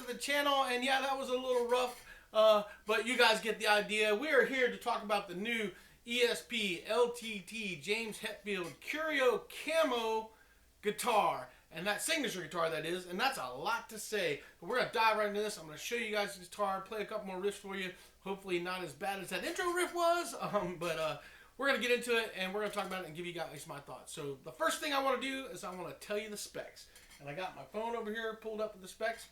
to the channel, and yeah, that was a little rough, but you guys get the idea. We are here to talk about the new ESP LTD James Hetfield Kuiu Camo Guitar, and that signature guitar that is, and that's a lot to say, but we're going to dive right into this. I'm going to show you guys the guitar, play a couple more riffs for you, hopefully not as bad as that intro riff was, but we're going to get into it, and we're going to talk about it and give you guys my thoughts. So the first thing I want to do is I want to tell you the specs. And I got my phone over here pulled up with the specs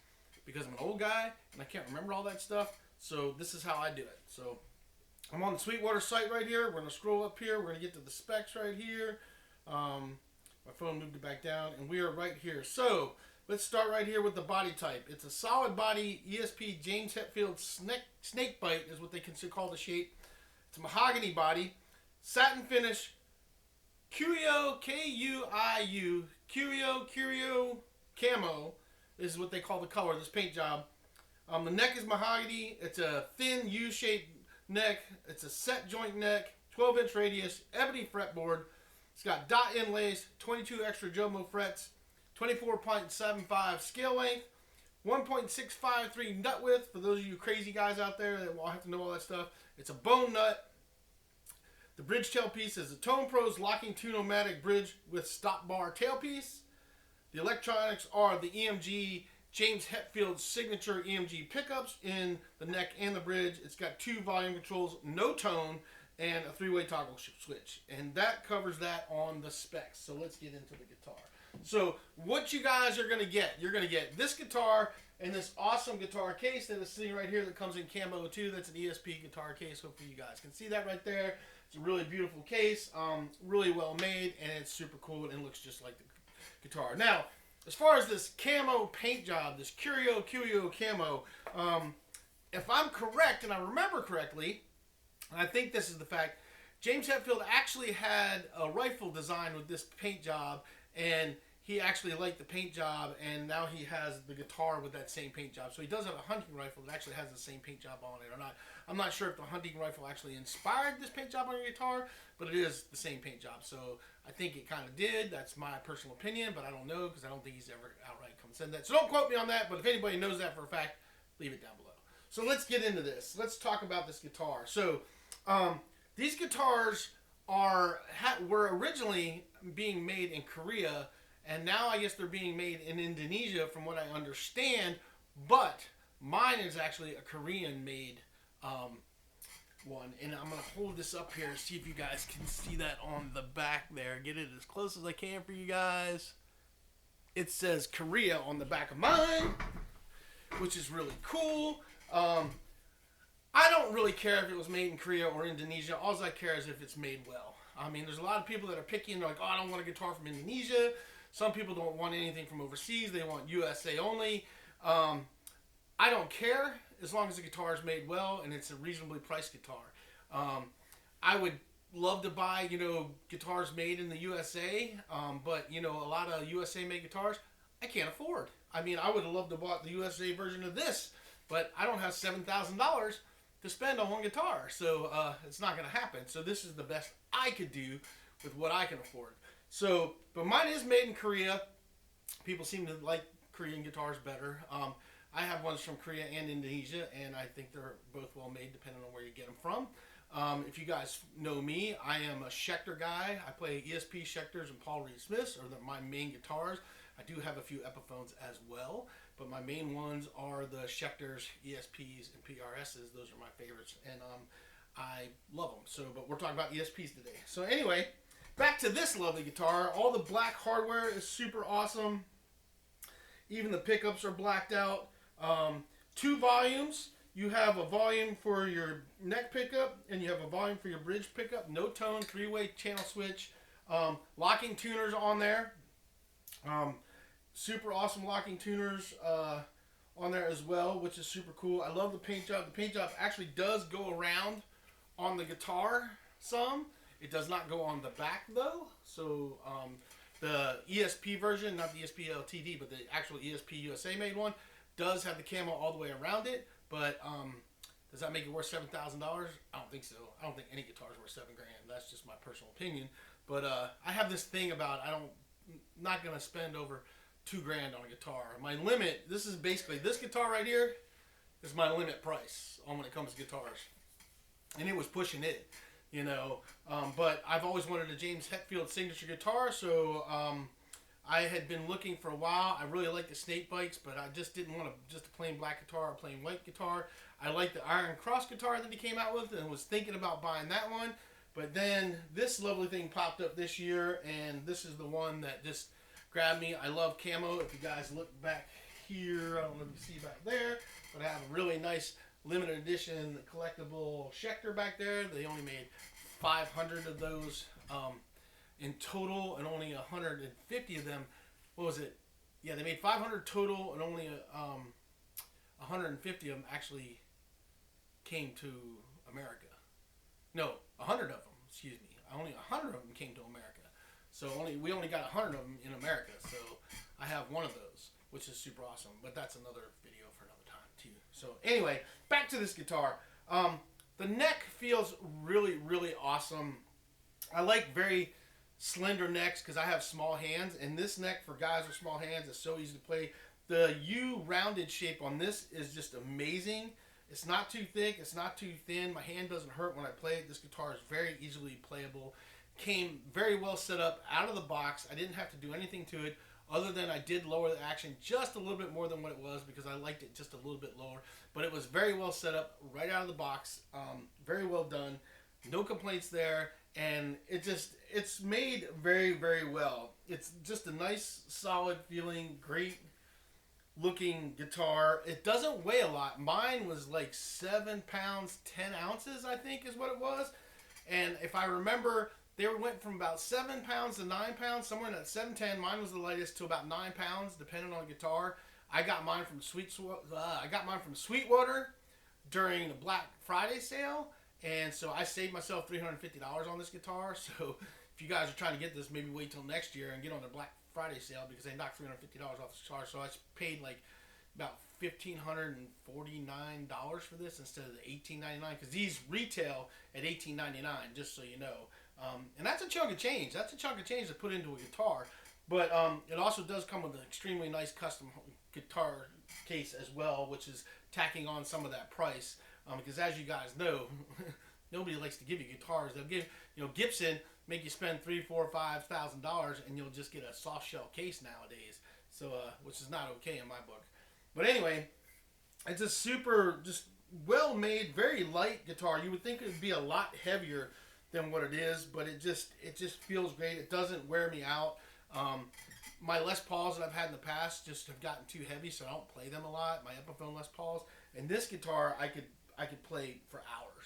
because I'm an old guy and I can't remember all that stuff. So this is how I do it. So I'm on the Sweetwater site right here. We're going to scroll up here. We're going to get to the specs right here. My phone moved it back down, and we are right here. So let's start right here with the body type. It's a solid body ESP James Hetfield SnakeByte is what they can call the shape. It's a mahogany body, satin finish, Kuiu, K-U-I-U, Kuiu Camo is what they call the color, this paint job. The neck is mahogany. It's a thin U-shaped neck. It's a set joint neck, 12-inch radius, ebony fretboard. It's got dot inlays, 22 extra Jomo frets, 24.75 scale length, 1.653 nut width. For those of you crazy guys out there that will have to know all that stuff, it's a bone nut. The bridge tailpiece is a Tone Pros locking tune-o-matic bridge with stop bar tailpiece. The electronics are the EMG James Hetfield signature EMG pickups in the neck and the bridge. It's got 2 volume controls, no tone, and a 3-way toggle switch. And that covers that on the specs. So let's get into the guitar. So what you guys are going to get, you're going to get this guitar and this awesome guitar case that is sitting right here that comes in camo too. That's an ESP guitar case. Hopefully you guys can see that right there. It's a really beautiful case, really well made, and it's super cool and looks just like the guitar. Now, as far as this camo paint job, this Kuiu Camo, if I'm correct and I remember correctly, and I think this is the fact, James Hetfield actually had a rifle design with this paint job, and he actually liked the paint job, and now he has the guitar with that same paint job. So he does have a hunting rifle that actually has the same paint job on it or not. I'm not sure if the hunting rifle actually inspired this paint job on your guitar, but it is the same paint job. So I think it kind of did. That's my personal opinion, but I don't know because I don't think he's ever outright come and said that. So don't quote me on that, but if anybody knows that for a fact, leave it down below. So let's get into this. Let's talk about this guitar. So these guitars were originally being made in Korea, and now I guess they're being made in Indonesia from what I understand, but mine is actually a Korean-made one. And I'm going to hold this up here and see if you guys can see that on the back there. Get it as close as I can for you guys. It says Korea on the back of mine, which is really cool. I don't really care if it was made in Korea or Indonesia. All I care is if it's made well. I mean, there's a lot of people that are picky and they're like, oh, I don't want a guitar from Indonesia. Some people don't want anything from overseas. They want USA only. I don't care as long as the guitar is made well and it's a reasonably priced guitar. I would love to buy, guitars made in the USA, but, a lot of USA-made guitars, I can't afford. I mean, I would have loved to bought the USA version of this, but I don't have $7,000 to spend on one guitar, so it's not going to happen. So this is the best I could do with what I can afford. So, but mine is made in Korea. People seem to like Korean guitars better. I have ones from Korea and Indonesia, and I think they're both well made depending on where you get them from. If you guys know me, I am a Schecter guy. I play ESP Schecters and Paul Reed Smiths are my main guitars. I do have a few Epiphones as well, but my main ones are the Schecters, ESPs, and PRSs. Those are my favorites, and I love them. So, but we're talking about ESPs today. So anyway, back to this lovely guitar. All the black hardware is super awesome. Even the pickups are blacked out. 2 volumes. You have a volume for your neck pickup, and you have a volume for your bridge pickup. No tone, 3-way channel switch. Locking tuners on there. Super awesome locking tuners on there as well, which is super cool. I love the paint job. The paint job actually does go around on the guitar some. It does not go on the back though. So the ESP version, not the ESP LTD, but the actual ESP USA made one, does have the camo all the way around it. But does that make it worth $7,000? I don't think so. I don't think any guitar is worth $7,000. That's just my personal opinion. But I have this thing about not going to spend over $2,000 on a guitar. My limit, this is basically, this guitar right here is my limit price on when it comes to guitars. And it was pushing it, you know. But I've always wanted a James Hetfield signature guitar, so I had been looking for a while. I really like the SnakeBytes, but I just didn't want just a plain black guitar or a plain white guitar. I like the Iron Cross guitar that he came out with and was thinking about buying that one. But then this lovely thing popped up this year, and this is the one that just grabbed me. I love camo. If you guys look back here, I don't know if you see back there, but I have a really nice limited edition collectible Schecter back there. They only made 500 of those in total, and only 150 of them. What was it? Yeah, they made 500 total, and only 150 of them actually came to America. No, 100 of them. Excuse me. Only 100 of them came to America. So we only got 100 of them in America. So I have one of those, which is super awesome. But that's another video for another time too. So anyway, back to this guitar. The neck feels really, really awesome. I like very slender necks because I have small hands, and this neck for guys with small hands is so easy to play. The U rounded shape on this is just amazing. It's not too thick, it's not too thin. My hand doesn't hurt when I play it. This guitar is very easily playable. Came very well set up out of the box. I didn't have to do anything to it other than I did lower the action just a little bit more than what it was because I liked it just a little bit lower. But it was very well set up right out of the box. Very well done. No complaints there. And it's made very, very well. It's just a nice, solid feeling, great looking guitar. It doesn't weigh a lot. Mine was like 7 pounds 10 ounces, I think is what it was. And if I remember, they went from about 7 pounds to 9 pounds, somewhere in that 710. Mine was the lightest to about 9 pounds, depending on the guitar. I got mine from Sweetwater during the Black Friday sale, and so I saved myself $350 on this guitar. So if you guys are trying to get this, maybe wait till next year and get on the Black Friday sale because they knocked $350 off the guitar. So I paid like about $1,549 for this instead of the $1,899 because these retail at $1,899, just so you know. And that's a chunk of change. That's a chunk of change to put into a guitar. But it also does come with an extremely nice custom guitar case as well, which is tacking on some of that price. Because as you guys know, nobody likes to give you guitars. They'll give, Gibson make you spend $3,000, $4,000, $5,000, and you'll just get a soft shell case nowadays. So, which is not okay in my book. But anyway, it's a super, just well-made, very light guitar. You would think it would be a lot heavier than what it is, but it just feels great. It doesn't wear me out. My Les Pauls that I've had in the past just have gotten too heavy, so I don't play them a lot. My Epiphone Les Pauls, and this guitar I could play for hours.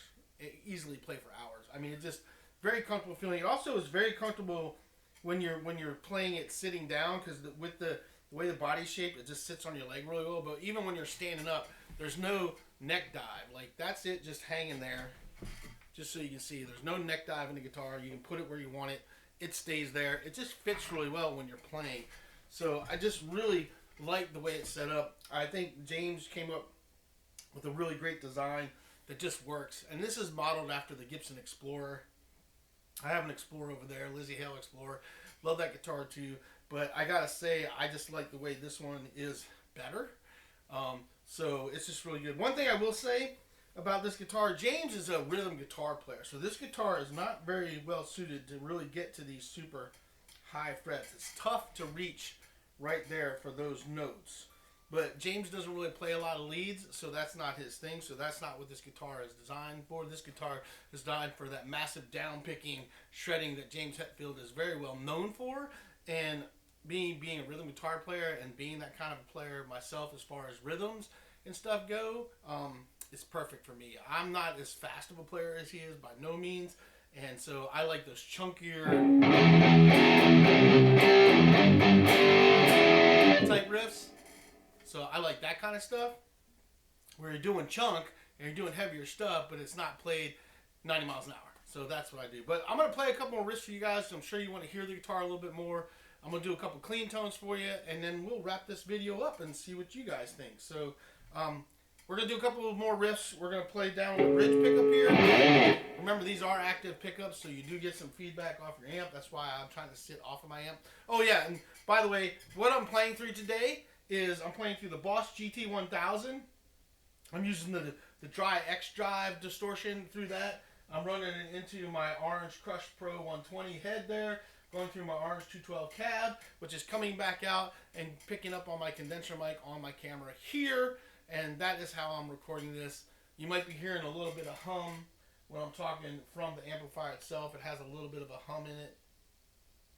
Easily play for hours. I mean, it's just very comfortable feeling. It also is very comfortable when you're playing it sitting down because with the way the body's shaped, it just sits on your leg really well. But even when you're standing up, there's no neck dive. Like that's it, just hanging there. Just so you can see, there's no neck dive in the guitar. You can put it where you want it. It stays there. It just fits really well when you're playing. So I just really like the way it's set up. I think James came up with a really great design that just works. And this is modeled after the Gibson Explorer. I have an Explorer over there, Lizzie Hale Explorer. Love that guitar too. But I gotta say, I just like the way this one is better. So it's just really good. One thing I will say about this guitar, James is a rhythm guitar player. So this guitar is not very well suited to really get to these super high frets. It's tough to reach right there for those notes. But James doesn't really play a lot of leads, so that's not his thing. So that's not what this guitar is designed for. This guitar is designed for that massive down-picking shredding that James Hetfield is very well known for. And being a rhythm guitar player and being that kind of a player myself as far as rhythms and stuff go, it's perfect for me. I'm not as fast of a player as he is by no means. And so I like those chunkier type riffs. So I like that kind of stuff where you're doing chunk and you're doing heavier stuff, but it's not played 90 miles an hour. So that's what I do. But I'm going to play a couple more riffs for you guys, so I'm sure you want to hear the guitar a little bit more. I'm going to do a couple clean tones for you, and then we'll wrap this video up and see what you guys think. So we're going to do a couple of more riffs. We're going to play down the bridge pickup here. Remember, these are active pickups, so you do get some feedback off your amp. That's why I'm trying to sit off of my amp. Oh, yeah, and by the way, what I'm playing through today is I'm playing through the Boss GT1000. I'm using the Dry X Drive distortion through that. I'm running it into my Orange Crush Pro 120 head there, going through my Orange 212 cab, which is coming back out and picking up on my condenser mic on my camera here, and that is how I'm recording this. You might be hearing a little bit of hum when I'm talking from the amplifier itself. It has a little bit of a hum in it.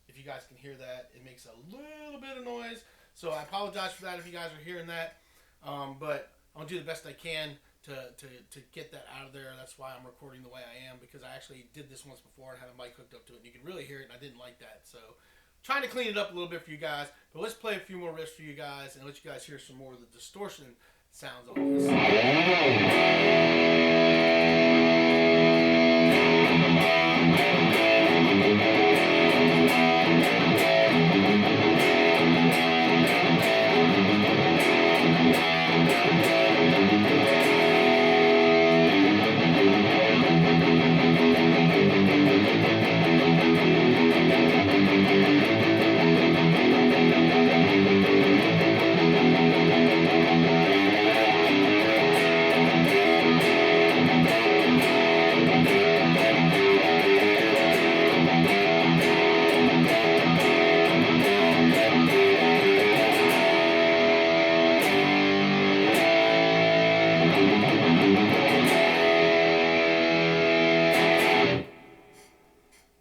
If you guys can hear that, it makes a little bit of noise. So I apologize for that if you guys are hearing that, but I'm going to do the best I can to get that out of there. That's why I'm recording the way I am, because I actually did this once before and had a mic hooked up to it, and you can really hear it, and I didn't like that. So trying to clean it up a little bit for you guys, but let's play a few more riffs for you guys and let you guys hear some more of the distortion sounds on this.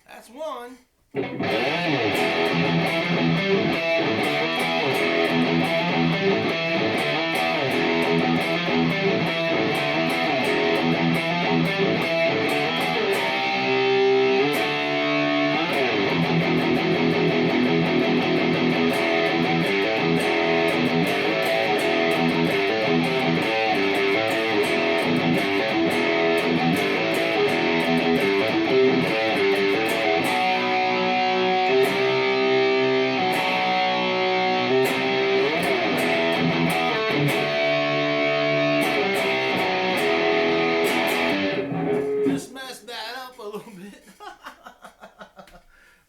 That's one.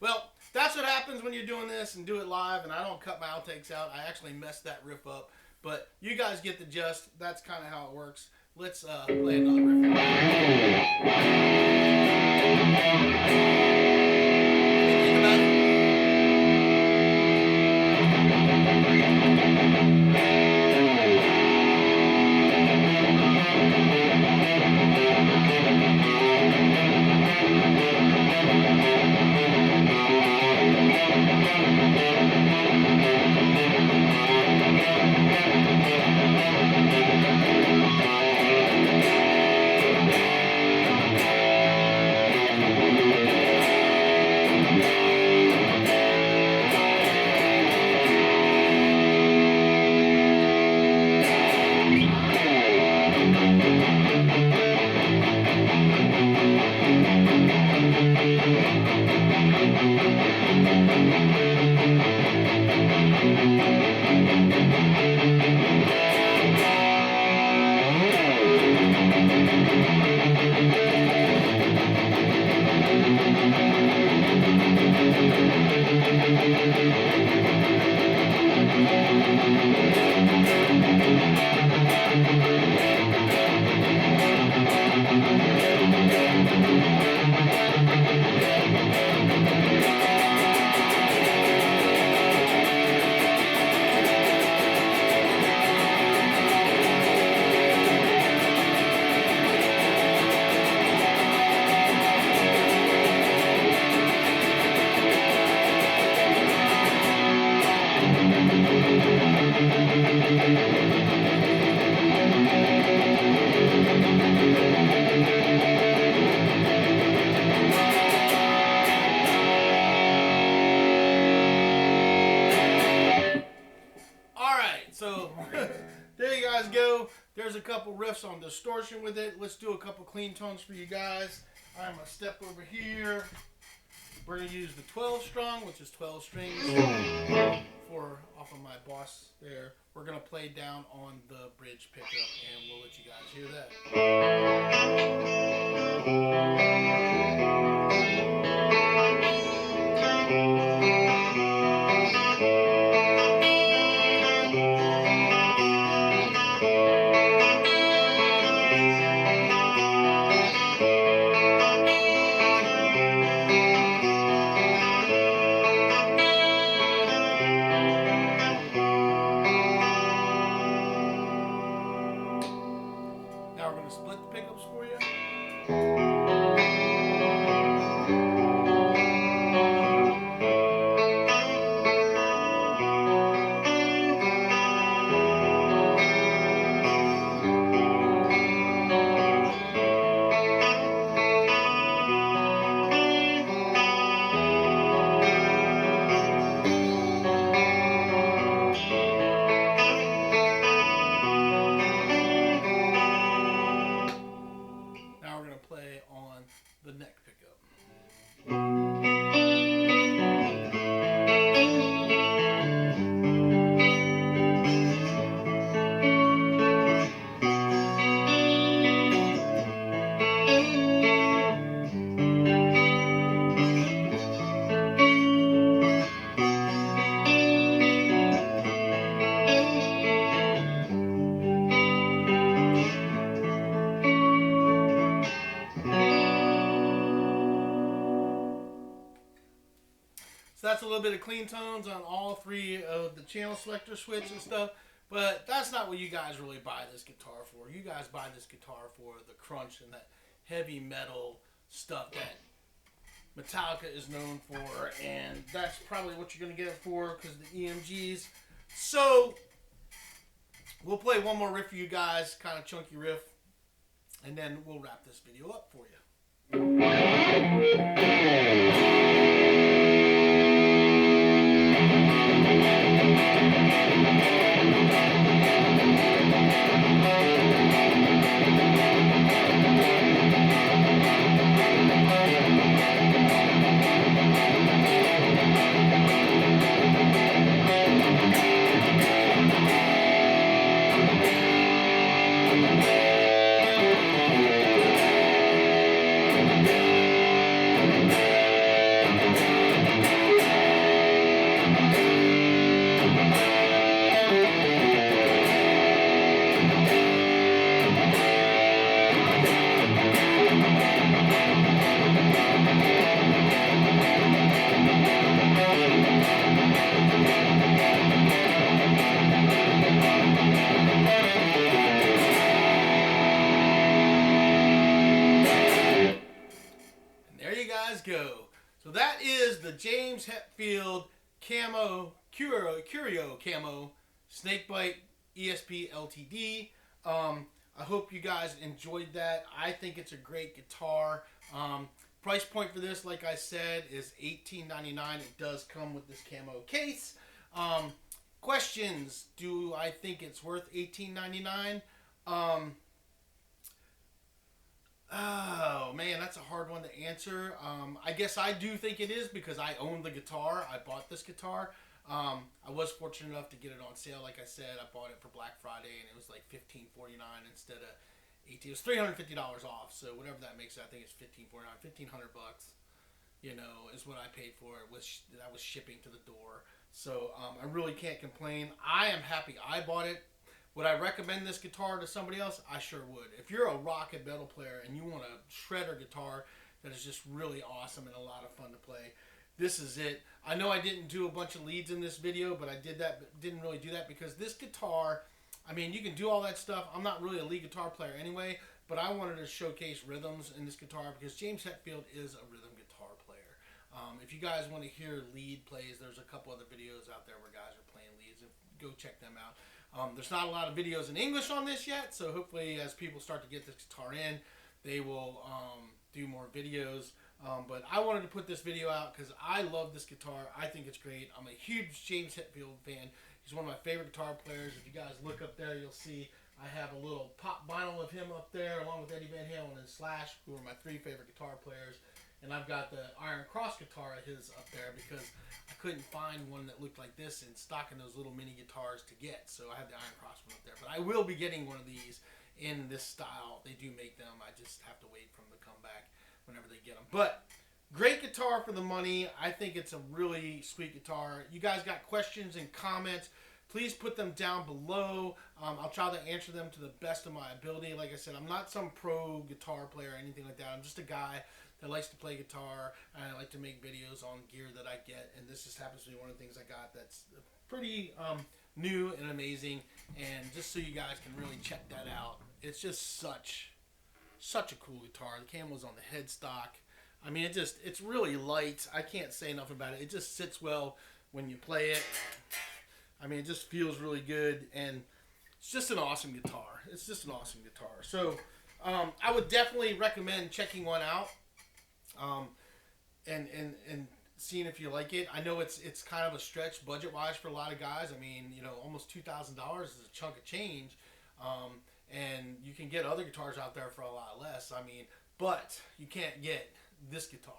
Well, that's what happens when you're doing this and do it live, and I don't cut my outtakes out. I actually messed that riff up, but you guys get the gist. That's kind of how it works. Let's play another riff. Think about it. So there you guys go. There's a couple riffs on distortion with it. Let's do a couple clean tones for you guys. I'm going to step over here. We're going to use the 12 string, which is 12 strings for off of my boss there. We're going to play down on the bridge pickup, and we'll let you guys hear that. Now we're going to split the pickups for you. Now we're going to play on the neck pickup. So that's a little bit of clean tones on all three of the channel selector switch and stuff. But that's not what you guys really buy this guitar for. You guys buy this guitar for the crunch and that heavy metal stuff that Metallica is known for. And that's probably what you're going to get it for because of the EMGs. So we'll play one more riff for you guys, kind of chunky riff. And then we'll wrap this video up for you. Go. So that is the James Hetfield Kuiu Camo SnakeByte ESP LTD. I hope you guys enjoyed that. I think it's a great guitar. Price point for this, like I said, is $18.99. It does come with this camo case. Questions? Do I think it's worth $18.99? Oh man, that's a hard one to answer. I guess I do think it is because I own the guitar. I bought this guitar. I was fortunate enough to get it on sale. Like I said, I bought it for Black Friday and it was like $15.49 instead of $18. It was $350 off. So whatever that makes it, I think it's $15.49, $1,500 bucks. You know, is what I paid for it. That was shipping to the door. So I really can't complain. I am happy I bought it. Would I recommend this guitar to somebody else? I sure would. If you're a rock and metal player and you want a shredder guitar that is just really awesome and a lot of fun to play, this is it. I know I didn't do a bunch of leads in this video, but I didn't really do that because this guitar, I mean, you can do all that stuff. I'm not really a lead guitar player anyway, but I wanted to showcase rhythms in this guitar because James Hetfield is a rhythm guitar player. If you guys want to hear lead plays, there's a couple other videos out there where guys are playing leads. Go check them out. There's not a lot of videos in English on this yet, so hopefully as people start to get this guitar in, they will do more videos. But I wanted to put this video out because I love this guitar. I think it's great. I'm a huge James Hetfield fan. He's one of my favorite guitar players. If you guys look up there, you'll see I have a little pop vinyl of him up there along with Eddie Van Halen and Slash, who are my three favorite guitar players. And I've got the Iron Cross guitar of his up there because I couldn't find one that looked like this in stock in those little mini guitars to get. So I have the Iron Cross one up there. But I will be getting one of these in this style. They do make them. I just have to wait for them to come back whenever they get them. But great guitar for the money. I think it's a really sweet guitar. You guys got questions and comments, please put them down below. I'll try to answer them to the best of my ability. Like I said, I'm not some pro guitar player or anything like that. I'm just a guy that likes to play guitar, and I like to make videos on gear that I get, and this just happens to be one of the things I got that's pretty new and amazing. And just so you guys can really check that out, it's just such a cool guitar. The camo's on the headstock. I mean, it's really light. I can't say enough about it. It just sits well when you play it. I mean, it just feels really good, and it's just an awesome guitar. It's just an awesome guitar. So I would definitely recommend checking one out, and seeing if you like it. I know it's kind of a stretch budget-wise for a lot of guys. I mean, you know, almost $2,000 is a chunk of change, and you can get other guitars out there for a lot less. I mean, but you can't get this guitar.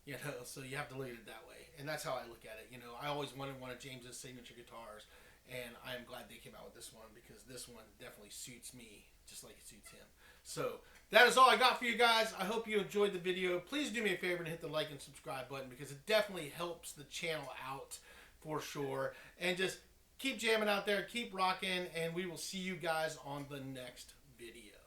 You know, so you have to look at it that way. And that's how I look at it. You know, I always wanted one of James's signature guitars, and I am glad they came out with this one because this one definitely suits me just like it suits him. So that is all I got for you guys. I hope you enjoyed the video. Please do me a favor and hit the like and subscribe button because it definitely helps the channel out for sure. And just keep jamming out there, keep rocking, and we will see you guys on the next video.